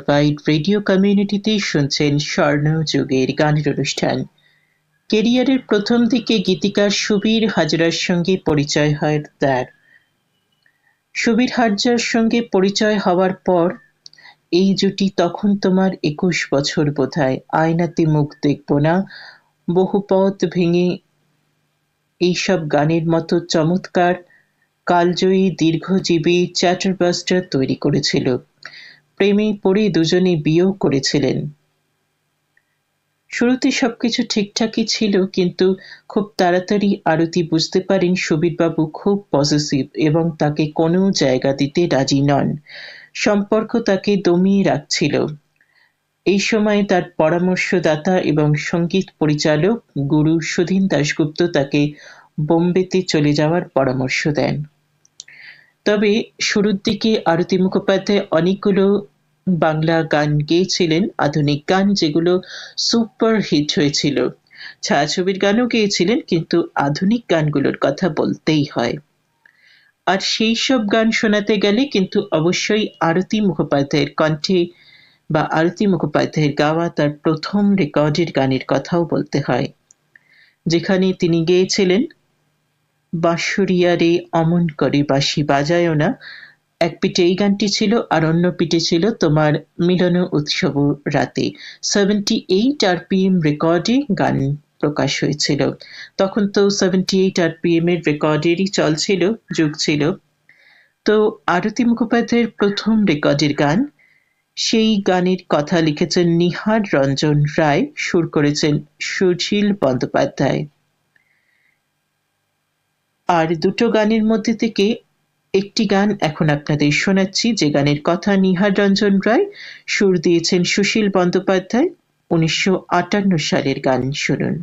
Wide radio কমিউনিটিতে শুনছেন স্বর্ণযুগের গানের অনুষ্ঠান। কেরিয়ারের প্রথম দিকে গীতিকার সুবীর হাজরার সঙ্গে পরিচয় হয় তার। সুবীর হাজরার সঙ্গে পরিচয় হওয়ার পর এই জুটি তখন তোমার ২১ বছর বোধহয়, আয়নাতে মুখ দেখব না, বহু পথ ভেঙে এইসব গানের মতো চমৎকার কালজয়ী দীর্ঘজীবী চ্যাটারবাস্টার তৈরি করেছিল। প্রেমে পড়ে দুজনে বিয়েও করেছিলেন। শুরুতে সবকিছু ঠিকঠাকই ছিল, কিন্তু খুব তাড়াতাড়ি আরতি বুঝতে পারেন সুবীরবাবু খুব পজেসিভ এবং তাকে কোনো জায়গা দিতে রাজি নন। সম্পর্ক তাকে দমিয়ে রাখছিল। এই সময় তার পরামর্শদাতা এবং সঙ্গীত পরিচালক গুরু সুধীন দাশগুপ্ত তাকে বোম্বেতে চলে যাওয়ার পরামর্শ দেন। তবে শুরুর দিকে আরতি মুখোপাধ্যায় অনেকগুলো বাংলা গান গেয়েছিলেন, আধুনিক গান, যেগুলো সুপার হিট হয়েছিল। ছায়াছবির গানও গেয়েছিলেন, কিন্তু আধুনিক গানগুলোর কথা বলতেই হয়। আর সেই সব গান শোনাতে গেলে কিন্তু অবশ্যই আরতি মুখোপাধ্যায়ের কণ্ঠে বা আরতি মুখোপাধ্যায়ের গাওয়া তার প্রথম রেকর্ডের গানের কথাও বলতে হয়, যেখানে তিনি গেয়েছিলেন বাঁশুড়িয়া রে অমন করে বাঁশি বাজায়ও না। এক পিঠে এই গানটি ছিল, আর অন্য পিঠে ছিল তোমার মিলন উৎসব রাতে। 78 RPM রেকর্ডে গান প্রকাশ হয়েছিল। তখন তো 78 RPM এর রেকর্ডেরই চলছিল, যুগ ছিল। তো আরতি মুখোপাধ্যায়ের প্রথম রেকর্ডের গান, সেই গানের কথা লিখেছেন নিহার রঞ্জন রায়, সুর করেছেন সুশীল বন্দ্যোপাধ্যায়। আর দুটো গানের মধ্যে থেকে একটি গান এখন আপনাদের শোনাচ্ছি, যে গানের কথা নিহার রঞ্জন রায়, সুর দিয়েছেন সুশীল বন্দ্যোপাধ্যায়। 1958 সালের গান শুনুন।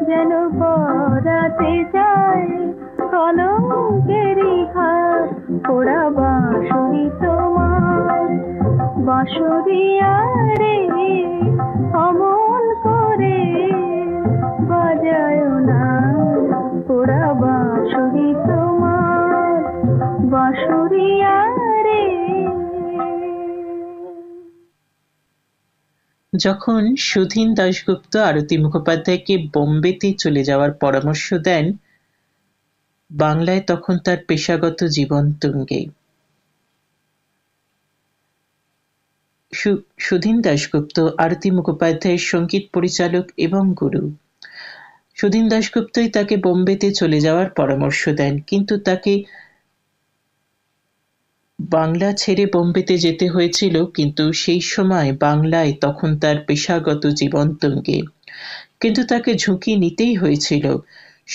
যেন পড়াতে চায় কলঙ্কেরই হাত বাঁশরিয়া রে অমন করে বাজায় না ওরা বাঁশরি তোমার বাঁশরিয়া রে। যখন সুধীন দাশগুপ্ত আরতি মুখোপাধ্যায়কে বোম্বেতে চলে যাওয়ার পরামর্শ দেন, বাংলায় তখন তার পেশাগত জীবন তুঙ্গে। সুধীন দাশগুপ্ত আরতি মুখোপাধ্যায়ের সঙ্গীত পরিচালক এবং গুরু। সুধীন দাশগুপ্তই তাকে বোম্বেতে চলে যাওয়ার পরামর্শ দেন, কিন্তু তাকে বাংলা ছেড়ে বোম্বেতে যেতে হয়েছিল, কিন্তু সেই সময় বাংলায় তখন তার পেশাগত জীবন তুঙ্গে। কিন্তু তাকে ঝুঁকি নিতেই হয়েছিল।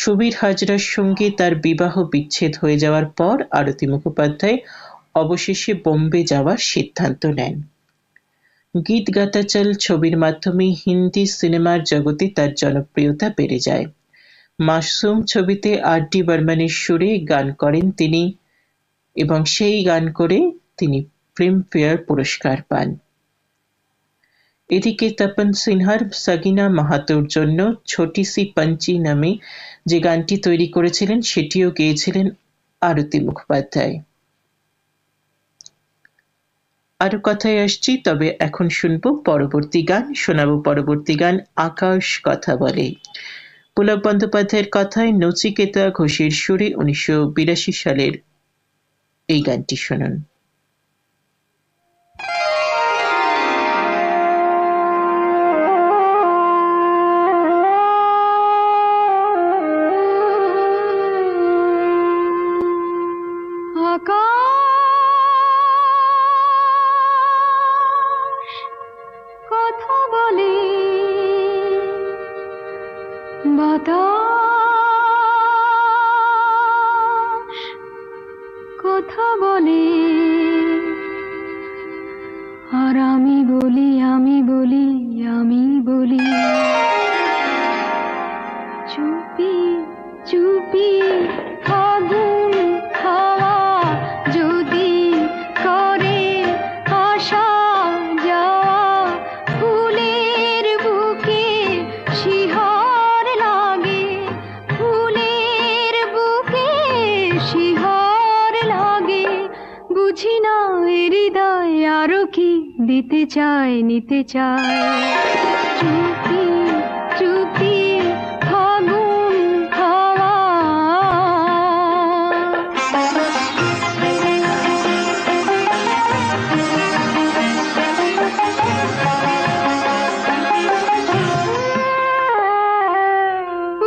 সুবীর হাজরার সঙ্গে তার বিবাহ বিচ্ছেদ হয়ে যাওয়ার পর আরতি মুখোপাধ্যায় অবশেষে বোম্বে যাওয়ার সিদ্ধান্ত নেন। গীত গাতা চল ছবির মাধ্যমে হিন্দি সিনেমার জগতে তার জনপ্রিয়তা বেড়ে যায়। মাসুম ছবিতে আর.ডি. বর্মনের সুরে গান করেন তিনি, এবং সেই গান করে তিনি ফিল্মফেয়ার পুরস্কার পান। এদিকে তপন সিনহার সগিনা মাহাতোর জন্য ছোটি সি পঞ্চি নামে যে গানটি তৈরি করেছিলেন, সেটিও গেয়েছিলেন আরতি মুখোপাধ্যায়। আরো কথায় আসছি, তবে এখন শুনবো পরবর্তী গান। শোনাবো পরবর্তী গান আকাশ কথা বলে। পুলক বন্দ্যোপাধ্যায়ের কথায় নচিকেতা ঘোষের সুরে 1982 সালের এই গানটি শুনুন। কথা বলে বাতাস কথা বলে, আর আমি বলি আমি বলি আমি বলি চুপি চুপি আগুন হাওয়া যদি করে আসা যাওয়া, ফুলের বুকে শিহর লাগে, ফুলের বুকে শিহর লাগে, বুঝি না হৃদয় আরো কি দিতে চায় নিতে চায়, চুপি চুপি ফাগুন হাওয়া।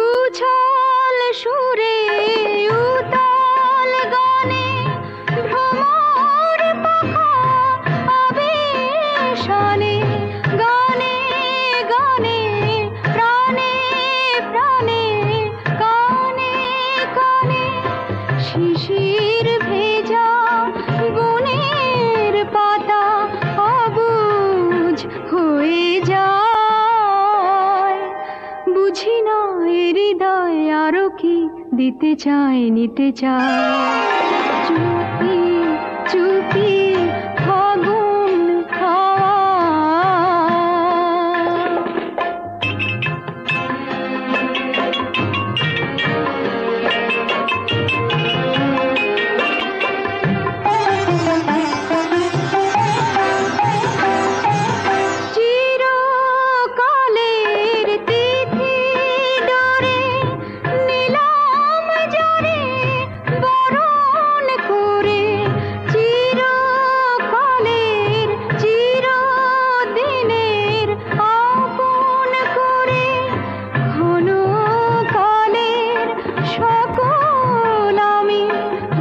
উছল সুরে উতাল গানে ভ্রমর পাখা আবেশানে, গানে গানে প্রাণে প্রাণে কানে কানে, শিশির ভেজা বনের পাতা অবুঝ হয়ে যায়, বুঝি না হৃদয় আরো কি দিতে চায় নিতে চায়, চুপি চুপি ফাগুন হাওয়া। চিরকালের তিথি ডোরে নিলাম জরে বরণ করে, চিরকালের চিরদিনের আপন করে, ঘন কালের সকল আমি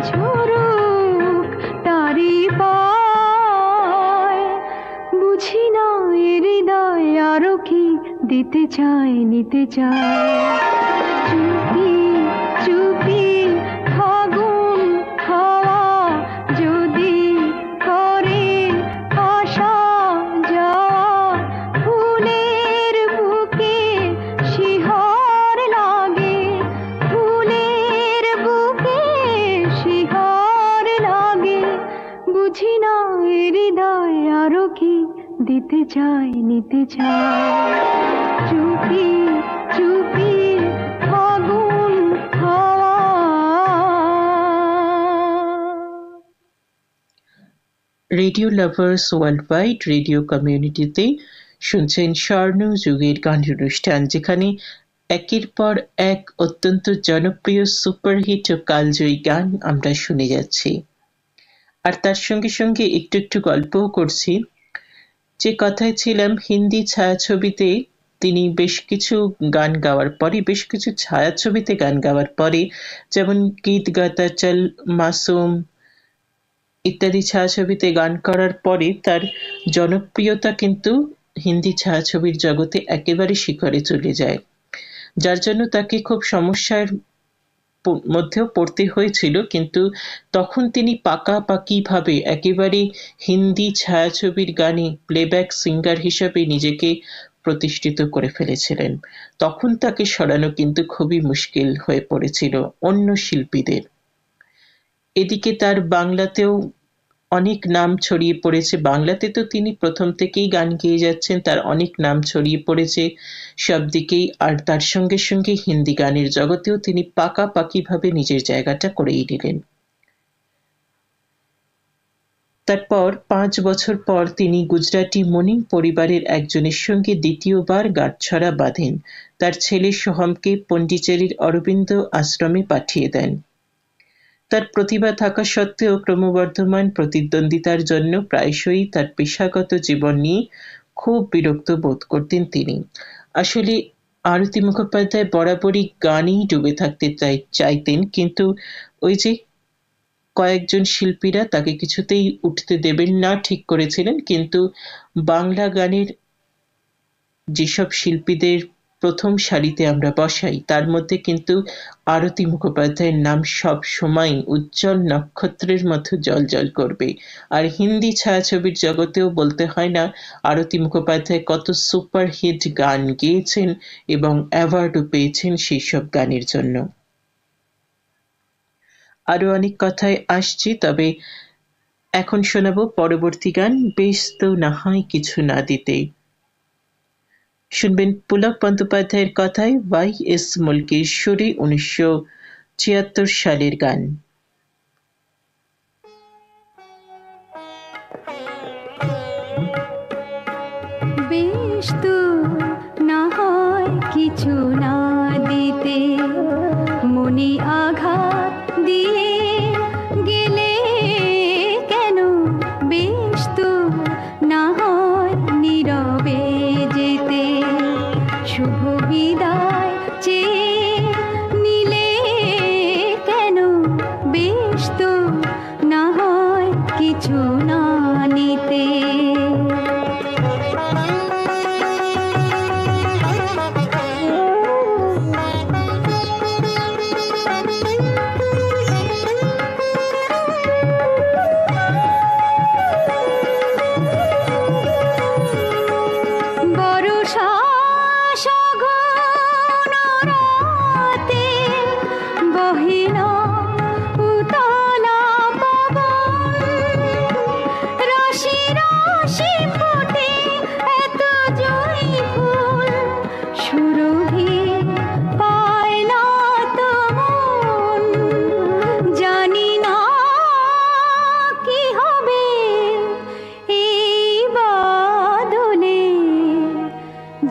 ঝরুক তারি পায়, বুঝি না হৃদয় আরো কি দিতে চায় নিতে চায়, চুপি চুপি ফাগুন হাওয়া যদি করে আসা যাওয়া, ফুলের বুকে শিহর লাগে, ফুলের বুকে শিহর লাগে, বুঝি না হৃদয় আরো কি দিতে চাই নিতে চাই, চুপি চুপি ফাগুন হাওয়া। Radio lovers world wide radio কমিউনিটিতে শুনছেন স্বর্ণ যুগের গান অনুষ্ঠান, যেখানে একের পর এক অত্যন্ত জনপ্রিয় সুপারহিট ও কালজয়ী গান আমরা শুনে যাচ্ছি। আর তার সঙ্গে সঙ্গে একটু একটু গল্পও করছি। যে কথায় ছিলাম, হিন্দি ছায়াছবিতে তিনি বেশ কিছু গান গাওয়ার পরে, বেশ কিছু ছায়াছবিতে গান গাওয়ার পরে, যেমন গীত গাতা চল, মাসুম ইত্যাদি ছায়াছবিতে গান করার পরে তার জনপ্রিয়তা কিন্তু হিন্দি ছায়াছবির জগতে একেবারে শিখরে চলে যায়, যার জন্য তাকে খুব সমস্যার মধ্যেও পড়তে হয়েছিল। কিন্তু তখন তিনি পাকাপাকিভাবে একেবারে হিন্দি ছায়াছবির গানে প্লেব্যাক সিঙ্গার হিসেবে নিজেকে প্রতিষ্ঠিত করে ফেলেছিলেন। তখন তাকে সরানো কিন্তু খুবই মুশকিল হয়ে পড়েছিল অন্য শিল্পীদের। এদিকে তার বাংলাতেও অনেক নাম ছড়িয়ে পড়েছে। বাংলাতে তো তিনি প্রথম থেকেই গান গেয়ে যাচ্ছেন, তার অনেক নাম ছড়িয়ে পড়েছে সব দিকেই। আর তার সঙ্গে সঙ্গে হিন্দি গানের জগতেও তিনি পাকাপাকিভাবে নিজের জায়গাটা করেই নিলেন। তারপর 5 বছর পর তিনি গুজরাটি মনিং পরিবারের একজনের সঙ্গে দ্বিতীয়বার গাঁটছড়া বাঁধেন। তার ছেলে সোহমকে পন্ডিচেরির অরবিন্দ আশ্রমে পাঠিয়ে দেন। তার প্রতিভা থাকা সত্ত্বেও ক্রমবর্ধমান প্রতিদ্বন্দ্বিতার জন্য প্রায়শই তার পেশাগত জীবন নিয়ে খুব বিরক্ত বোধ করতেন তিনি। আসলে আরতি মুখোপাধ্যায় বরাবরই গানেই ডুবে থাকতে চাইতেন, কিন্তু ওই যে কয়েকজন শিল্পীরা তাকে কিছুতেই উঠতে দেবেন না ঠিক করেছিলেন। কিন্তু বাংলা গানের যেসব শিল্পীদের প্রথম সারিতে আমরা বসাই, তার মধ্যে কিন্তু আরতি মুখোপাধ্যায়ের নাম সব সময় উজ্জ্বল নক্ষত্রের মতো জ্বলজ্বল করবে। আর হিন্দি ছায়াছবির জগতেও বলতে হয় না আরতি মুখোপাধ্যায় কত সুপারহিট গান গেয়েছেন এবং অ্যাওয়ার্ডও পেয়েছেন সেই সব গানের জন্য। আরো অনেক কথায় আসছি, তবে এখন শোনাবো পরবর্তী গান, বেশ তো না হয় কিছু না দিতে। শুনবেন পুলক বন্দ্যোপাধ্যায়ের কথায় YS মুলকের সুরে 1976 সালের গান। বেশ তো না হয় কিছু না দিতে, মনে আঘাত দিয়ে গেলে কেন? বেশ তো না হয় নীরবে যেতে, শুভ বিদায় চেয়ে নিলে কেন? বেশ তো না হয় কিছু না নিতে।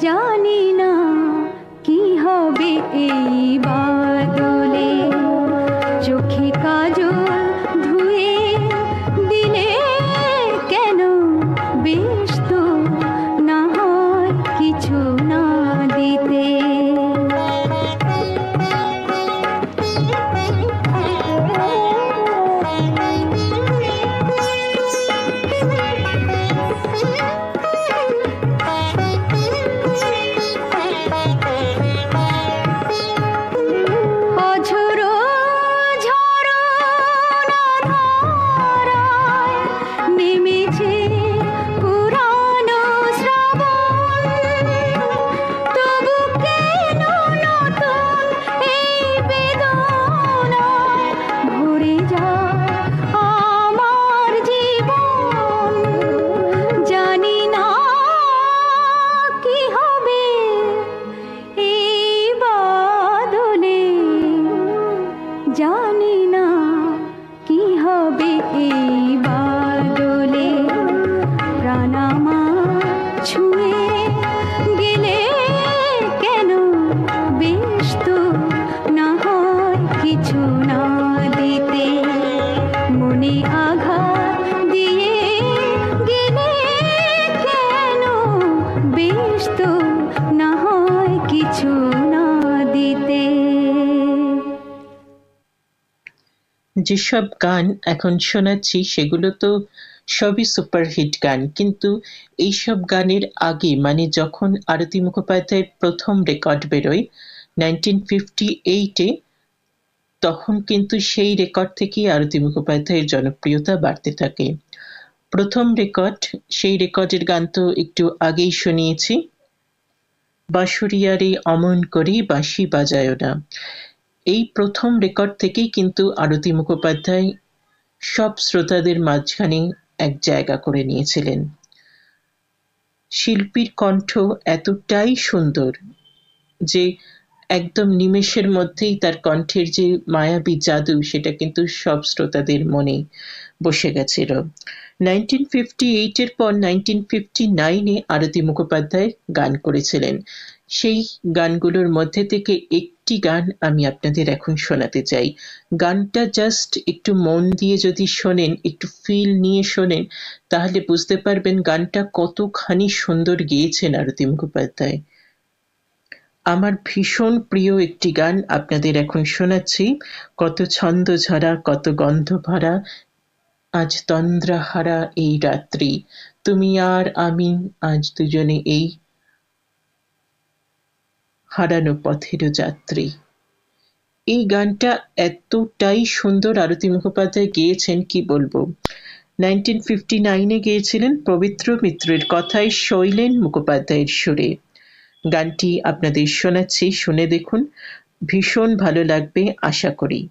জানি না কি হবে এই বাদলে, চোখে কাজল ধুয়ে দিলে কেন? বেশ তো না হয় কিছু না দিতে। আমার ছুঁয়ে গেলে কেন, বেশ তো না হয় কিছু না দিতে, মনে আঘাত দিয়ে গেলে কেন, বেশ তো না হয় কিছু না দিতে। যেসব গান এখন শোনাচ্ছি সেগুলো তো সবই সুপারহিট গান, কিন্তু এইসব গানের আগে মানে যখন আরতি মুখোপাধ্যায়ের প্রথম রেকর্ড বেরোয় 1958-এ, তখন কিন্তু সেই রেকর্ড থেকেই আরতি মুখোপাধ্যায়ের জনপ্রিয়তা বাড়তে থাকে। প্রথম রেকর্ড, সেই রেকর্ডের গান তো একটু আগেই শুনিয়েছি, বাঁশুড়িয়ারে অমন করে বাঁশি বাজায় না। এই প্রথম রেকর্ড থেকেই কিন্তু আরতি মুখোপাধ্যায় সব শ্রোতাদের মাঝখানে এক জায়গা করে নিয়েছিলেন। শিল্পীর কণ্ঠ এতটাই সুন্দর যে একদম নিমেষের মধ্যেই তার কণ্ঠের যে মায়াবী জাদু সেটা কিন্তু সব শ্রোতাদের মনে বসে গেছিল। 1958-এর পর 1959-এ আরতি মুখোপাধ্যায় গান করেছিলেন। সেই গানগুলোর মধ্যে থেকে একটি গান আমি আপনাদের এখন শোনাতে চাই। গানটা জাস্ট একটু মন দিয়ে যদি শোনেন, একটু ফিল নিয়ে শোনেন, তাহলে বুঝতে পারবেন গানটা কতখানি সুন্দর গেয়েছেন আরতি মুখোপাধ্যায়। আমার ভীষণ প্রিয় একটি গান আপনাদের এখন শোনাচ্ছি। কত ছন্দ ঝরা, কত গন্ধ ভরা, আজ তন্দ্রাহারা এই রাত্রি, তুমি আর আমি আজ দুজনে এই হারানো পথের যাত্রী। এই গানটা এতটাই সুন্দর আরতি মুখোপাধ্যায় গেয়েছেন, কি বলবো। 1959-এ গেয়েছিলেন পবিত্র মিত্রের কথায় শৈলেন মুখোপাধ্যায়ের সুরে। গানটি আপনাদের শোনাচ্ছি, শুনে দেখুন, ভীষণ ভালো লাগবে আশা করি।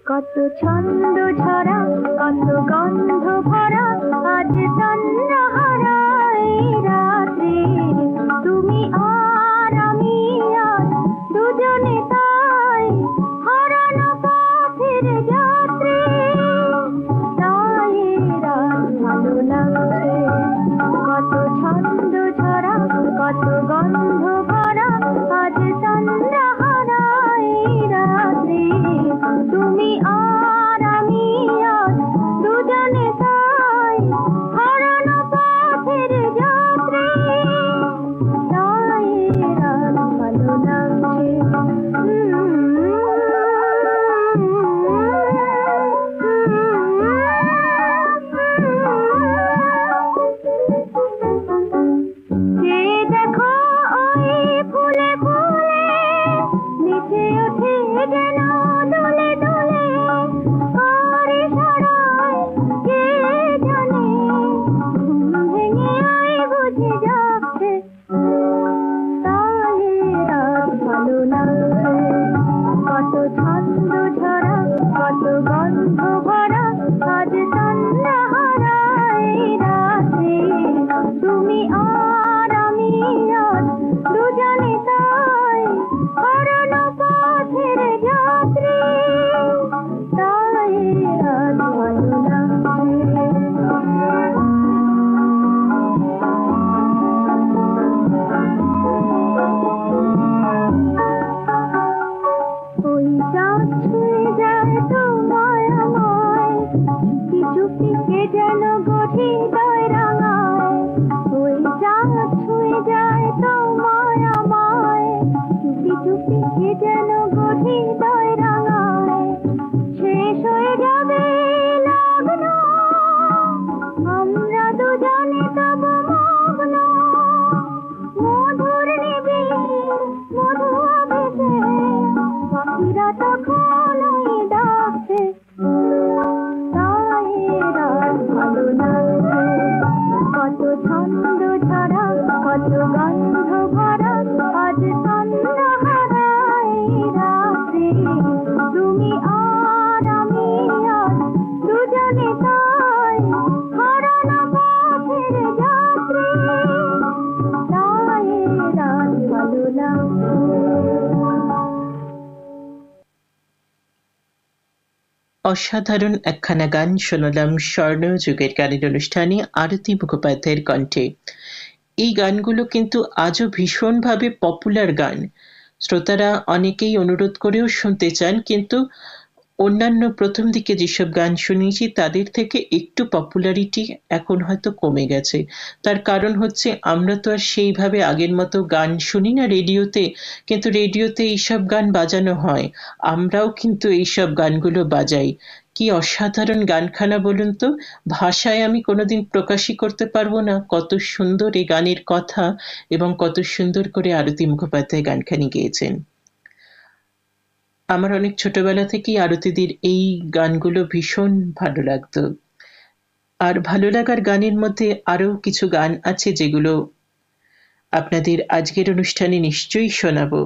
কত ছন্দ ঝরা, কত গন্ধ ভরা, আজ তন্দ্রাহারা এই রাত্রি, তুমি আর আমি আজ দুজনে তাই হারানো পথের যাত্রী, তাই রাত ভালো লাগছে। কত ছন্দ ঝরা, কত গন্ধ ভরা, আজ তন্দ্রাহারা এই রাত্রি, তুমি আর আমি আজ দুজনে তাই হারানো পথের যাত্রী, তাই রাত ভালো লাগছে। যে দেখো ওই ফুলে ফুলে নিচে ওঠে যেন দোলে দোলে, কার ইশারায় কে জানে ঘুম ভেঙে আয় বুঝে যাচ্ছে, তাই রাত ভালো লাগছে। কত ছন্দ ঝরা, কত গন্ধ ভরা, আজ তন্দ্রাহারা এই রাত্রি, তুমি আর আমি আজ দুজনে তাই হারানো পথের যাত্রী, তাই রাত ভালো লাগছে। ওই চাঁদ ছুঁয়ে যায় তোমার অসাধারণ একখানা গান শোনালাম স্বর্ণযুগের গানের অনুষ্ঠানে আরতি মুখোপাধ্যায়ের কণ্ঠে। এই গানগুলো কিন্তু আজও ভীষণভাবে পপুলার গান। শ্রোতারা অনেকেই অনুরোধ করেও শুনতে চান, কিন্তু অন্যান্য প্রথম দিকে যেসব গান শুনিয়েছি তাদের থেকে একটু পপুলারিটি এখন হয়তো কমে গেছে। তার কারণ হচ্ছে আমরা তো আর সেইভাবে আগের মতো গান শুনি না রেডিওতে, কিন্তু রেডিওতে এইসব গান বাজানো হয়, আমরাও কিন্তু এইসব গানগুলো বাজাই। কি অসাধারণ গানখানা বলুন তো, ভাষায় আমি কোনোদিন প্রকাশই করতে পারবো না কত সুন্দর এই গানের কথা এবং কত সুন্দর করে আরতি মুখোপাধ্যায় গানখানি গেয়েছেন। আমার অনেক ছোটবেলা থেকেই আরতিদির এই গানগুলো ভীষণ ভালো লাগতো। আর ভালো লাগার গানের মধ্যে আরো কিছু গান আছে যেগুলো আপনাদের আজকের অনুষ্ঠানে নিশ্চয়ই শোনাবো,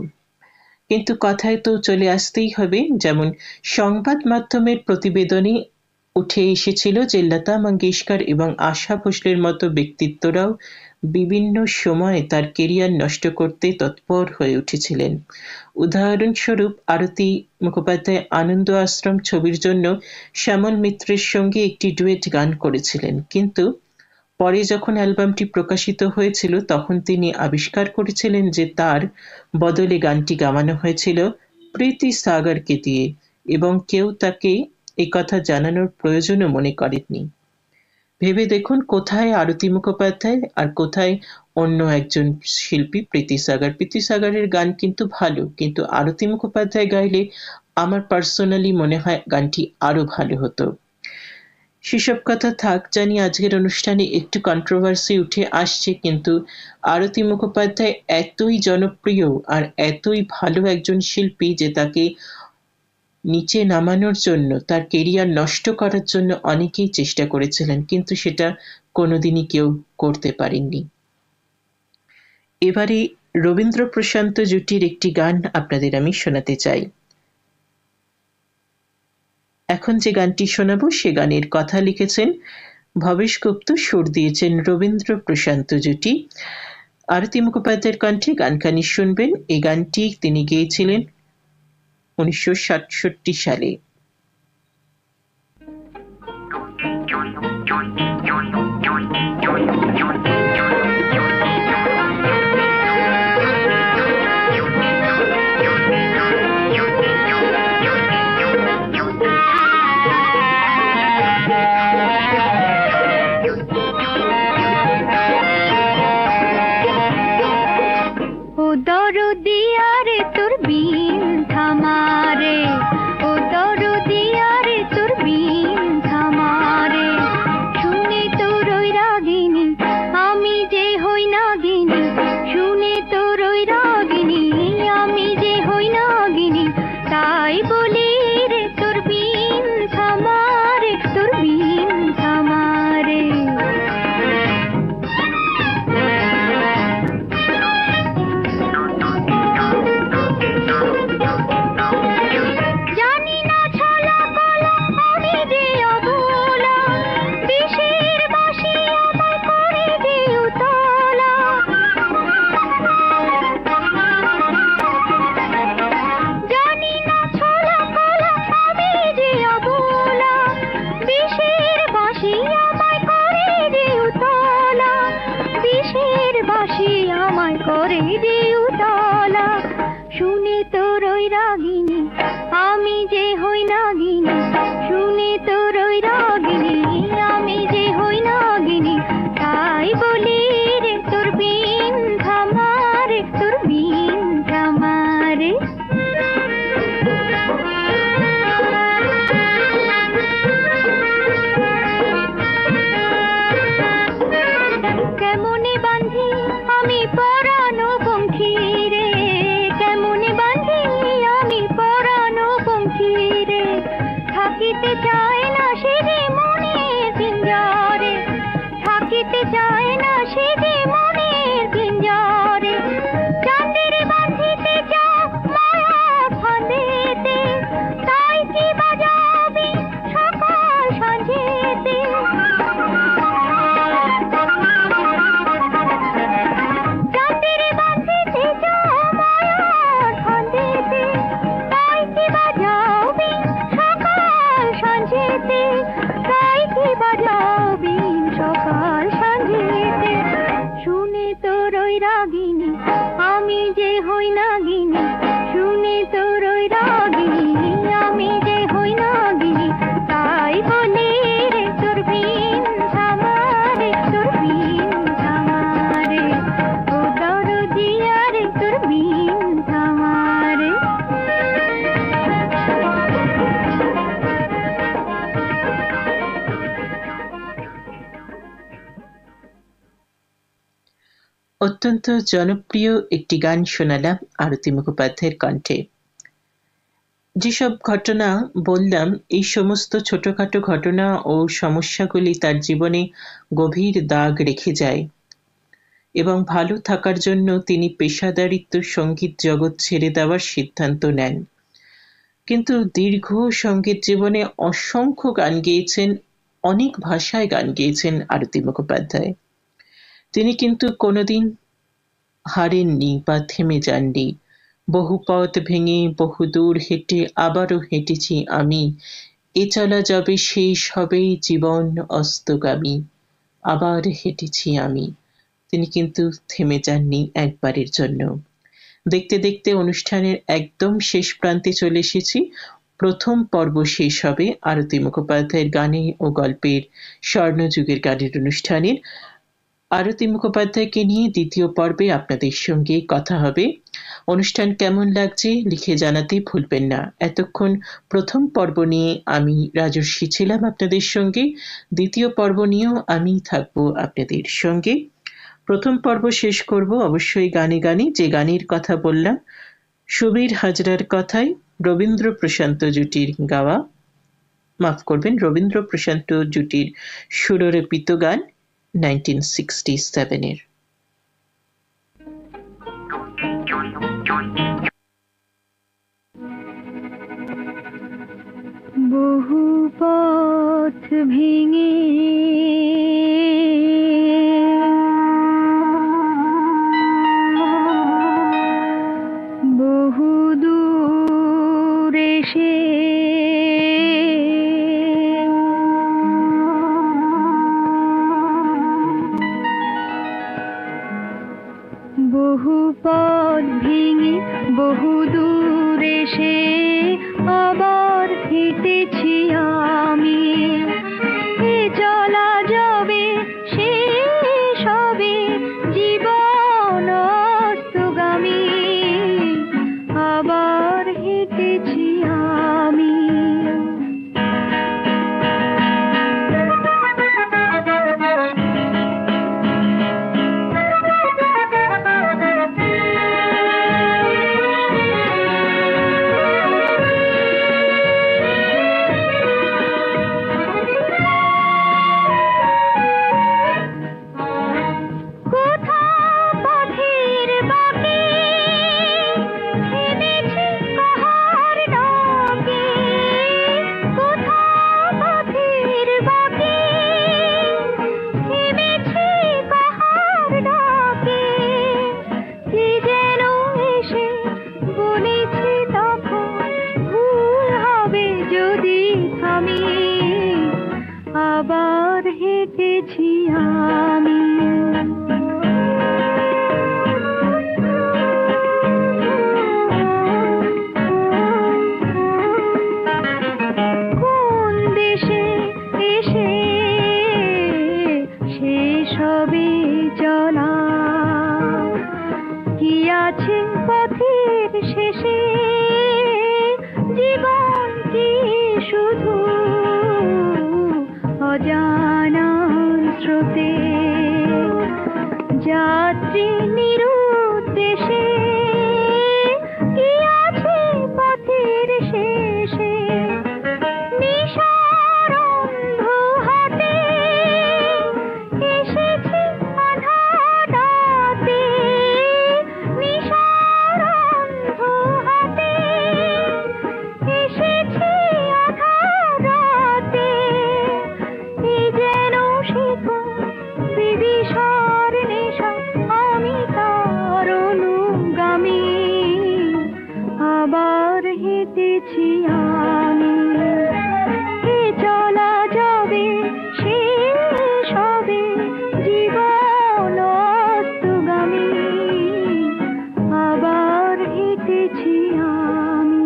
কিন্তু কথায় তো চলে আসতেই হবে। যেমন সংবাদ মাধ্যমের প্রতিবেদনে উঠে এসেছিল যে লতা মঙ্গেশকর এবং আশা ভোসলের মতো ব্যক্তিত্বরাও বিভিন্ন সময় তার কেরিয়ার নষ্ট করতে তৎপর হয়ে উঠেছিলেন। উদাহরণস্বরূপ আরতি মুখোপাধ্যায় আনন্দ আশ্রম ছবির জন্য শ্যামল মিত্রের সঙ্গে একটি ডুয়েট গান করেছিলেন, কিন্তু পরে যখন অ্যালবামটি প্রকাশিত হয়েছিল তখন তিনি আবিষ্কার করেছিলেন যে তার বদলে গানটি গাওয়ানো হয়েছিল প্রীতি সাগরকে দিয়ে, এবং কেউ তাকে এই কথা জানানোর প্রয়োজনও মনে করেননি। ভেবে দেখুন, কোথায় আরতি মুখোপাধ্যায় আর কোথায় অন্য একজন শিল্পী প্রীতি সাগর। প্রীতি সাগরের গান কিন্তু ভালো, কিন্তু আরতি মুখোপাধ্যায় গাইলে আমার পার্সোনালি মনে হয় গানটি আরো ভালো হতো। সেসব কথা থাক, জানি আজকের অনুষ্ঠানে একটু কন্ট্রোভার্সি উঠে আসছে, কিন্তু আরতি মুখোপাধ্যায় এতই জনপ্রিয় আর এতই ভালো একজন শিল্পী যে তাকে নিচে নামানোর জন্য, তার কেরিয়ার নষ্ট করার জন্য অনেকেই চেষ্টা করেছিলেন, কিন্তু সেটা কোনোদিনই কেউ করতে পারেননি। এবারে রবীন্দ্র প্রশান্ত জুটির একটি গান আপনাদের আমি শোনাতে চাই। এখন যে গানটি শোনাবো সে গানের কথা লিখেছেন ভবেশ গুপ্ত, সুর দিয়েছেন রবীন্দ্র প্রশান্ত জুটি। আরতি মুখোপাধ্যায়ের কণ্ঠে গানখানি শুনবেন। এই গানটি তিনি গেয়েছিলেন 1967 সালে। অত্যন্ত জনপ্রিয় একটি গান শোনালাম আরতি মুখোপাধ্যায়ের কণ্ঠে। যেসব ঘটনা বললাম, এই সমস্ত ছোটখাটো ঘটনা ও সমস্যাগুলি তার জীবনে গভীর দাগ রেখে যায় এবং ভালো থাকার জন্য তিনি পেশাদারিত্ব সঙ্গীত জগৎ ছেড়ে দেওয়ার সিদ্ধান্ত নেন। কিন্তু দীর্ঘ সঙ্গীত জীবনে অসংখ্য গান গেয়েছেন, অনেক ভাষায় গান গেয়েছেন আরতি মুখোপাধ্যায়। তিনি কিন্তু কোনোদিন হারেননি বা থেমে যাননি। বহু পথ ভেঙে বহু দূর হেঁটে আবারও হেঁটেছি আমি, এ চলা যাবে শেষ হবে জীবন অস্তগামী, আবার হেঁটেছি আমি। তিনি কিন্তু থেমে যাননি একবারের জন্য। দেখতে দেখতে অনুষ্ঠানের একদম শেষ প্রান্তে চলে এসেছি। প্রথম পর্ব শেষ হবে আরতি মুখোপাধ্যায়ের গানে ও গল্পের স্বর্ণযুগের গানের অনুষ্ঠানের। আরতি মুখোপাধ্যায়কে নিয়ে দ্বিতীয় পর্বে আপনাদের সঙ্গে কথা হবে। অনুষ্ঠান কেমন লাগছে লিখে জানাতে ভুলবেন না। এতক্ষণ প্রথম পর্ব নিয়ে আমি রাজস্বী ছিলাম আপনাদের সঙ্গে। দ্বিতীয় পর্ব নিয়েও আমি থাকবো আপনাদের সঙ্গে। প্রথম পর্ব শেষ করব অবশ্যই গানে গানে, যে গানের কথা বললাম সুবীর হাজরার কথায় রবীন্দ্র প্রশান্ত জুটির গাওয়া, মাফ করবেন, রবীন্দ্র প্রশান্ত জুটির সুররোপিত গান 1967-এর। বহু পথ ভেঙে বহু দূর এসে বহু পথ ভেঙে বহু দূর এসে আবার হেঁটেছি আমি, এ চলা যাবে শেষ হবে জীবন অস্তগামী, আবার হেঁটেছি আমি। আবার হেঁটেছি আমি। কোন দেশে এসে শেষ হবে চলা, কি আছে পথের শেষে জীবন কি শুধু অজানা স্রোতে যাত্রী নিরুদ্দেশে, কি আছে পথের শেষে নিশার অন্ধ হাতে এসেছি আঁধার রাতে, নিশার অন্ধ হাতে এসেছি আঁধার রাতে, যেন শিখুন বিবিসার নেশা আমি তার অনুগামী, আবার হেঁটেছি আমি, এ চলা যাবে শেষ হবে জীবন অস্তগামী, আবার হেঁটেছি আমি।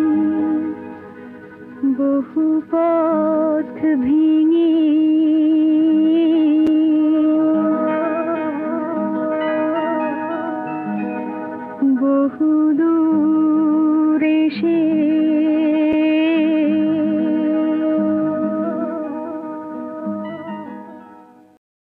বহু পথ ভেঙে বহু দূর এসে